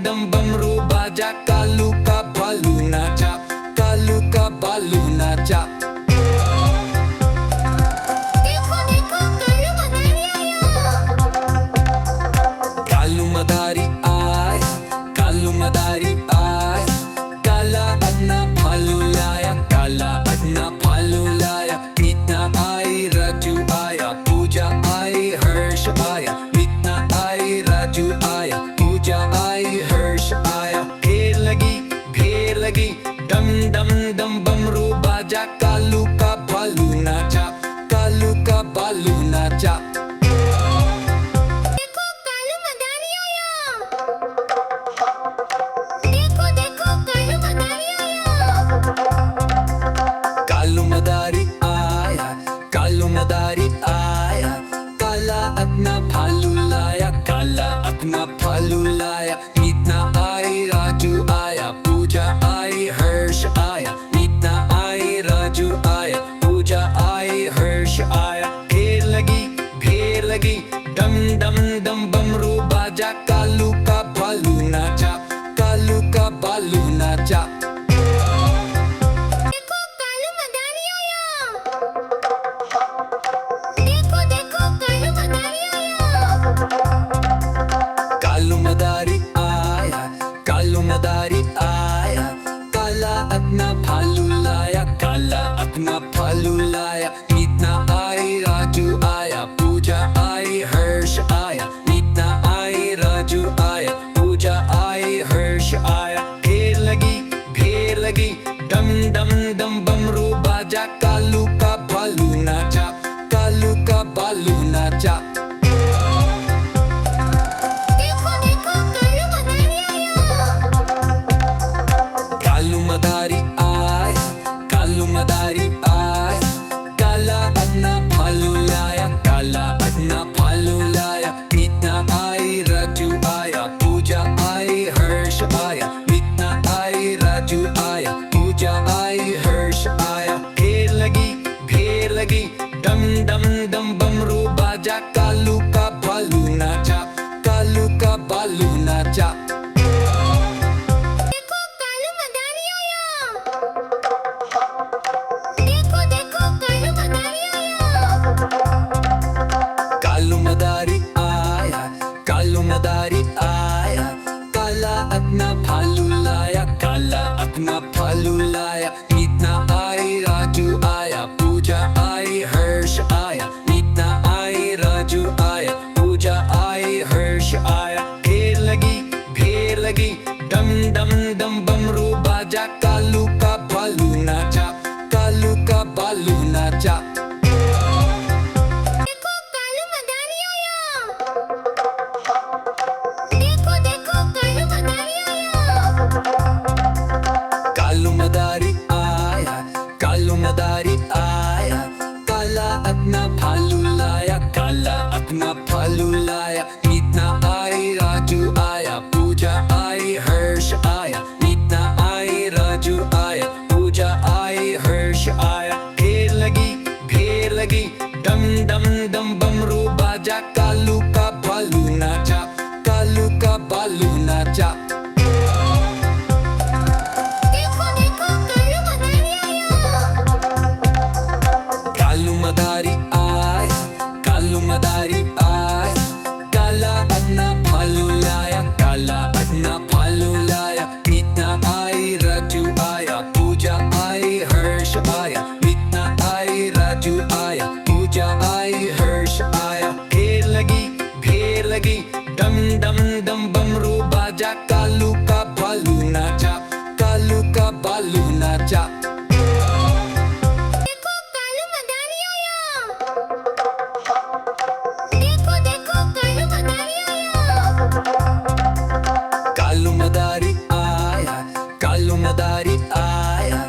दम बमरू बाजा, कालू का बालू नाचा, कालू का बालू नाचा। देखो देखो कालू मदारी आया। कालू मदारी आय, कालू मदारी आय, काला अपना भालू लाया, काला अपना भालू लाया। मीतना आई, राजू आया, पूजा आई, हर्ष आया। मीतना आई, राजू आया, पूजा आई, हर्ष आया। ढेर लगी, डम डम डम बमरू बाजा, कालू का भालू नाचा, कालू का बालू नाचा। देखो कालू मदारी आया। देखो देखो कालू मदारी आया। कालू मदारी आया, कालू मदारी आया, काला अपना भालू लाया, काला अपना भालू लाया। मीतना आई, राजू आया, पूजा आई, हर्ष आया। मीतना आई, राजू आया, पूजा आई, हर्ष आया। ढेर लगी, डम डम डम बमरू बाजा, कालू का भालू नाचा, कालू का बालू नाचा। देखो कालू मदारी आया। देखो देखो कालू मदारी आया। कालू मदारी आया, कालू मदारी आया, काला अपना भालू लाया, काला अपना भालू लाया। मीतना आई, राजू आया, पूजा आई, हर्ष आया। मीतना आई, राजू आया, पूजा आई, हर्ष आया। ढेर लगी, डम डम डम बमरू बाजा, कालू का भालू नाचा, कालू का बालू नाचा। देखो देखो कालू मदारी आया। कालू मदारी आय, कालू मदारी आय, काला अपना भालू लाया, काला अपना भालू लाया। मीतना आई, राजू आया, पूजा आई, हर्ष आया। मीतना आई, राजू आया, पूजा आई, हर्ष आया। ढेर लगी, डम डम डम बमरू बाजा, कालू का भालू नाचा, कालू का बालू नाचा। देखो कालू मदारी आया। देखो देखो कालू मदारी आया। कालू मदारी आया, कालू मदारी आया, काला अपना भालू लाया, काला अपना भालू लाया। मीतना आई, राजू आया, पूजा आई, हर्ष आया। मीतना आई, राजू आया, पूजा आई, हर्ष आया। ढेर लगी, डम डम डम बमरू बाजा, कालू का भालू नाचा, कालू का बालू नाचा। देखो कालू मदारी आया। देखो देखो कालू मदारी आया। कालू मदारी आया, कालू मदारी आया, काला अपना भालू लाया, काला अपना भालू लाया। मीतना आई, राजू आया, पूजा आई, हर्ष आया। मीतना आई, राजू आया, पूजा आई, हर्ष आया। ढेर लगी, डम डम डम बमरू बाजा, कालू का भालू नाचा, कालू का बालू नाचा। देखो देखो कालू मदारी आया। कालू मदारी आय, कालू मदारी आय, काला अपना भालू लाया, काला अपना भालू लाया। मीतना आई, राजू आया, पूजा आई, हर्ष आया। मीतना आई, राजू आया, पूजा आई, हर्ष आया। ढेर लगी, डम डम डम बमरू बाजा, कालू का भालू नाचा, कालू का बालू नाचा। देखो कालू मदारी आया। देखो देखो कालू मदारी आया। कालू मदारी आया, कालू मदारी आया,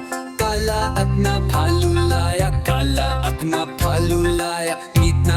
काला अपना भालू लाया, काला अपना भालू लाया। मीतना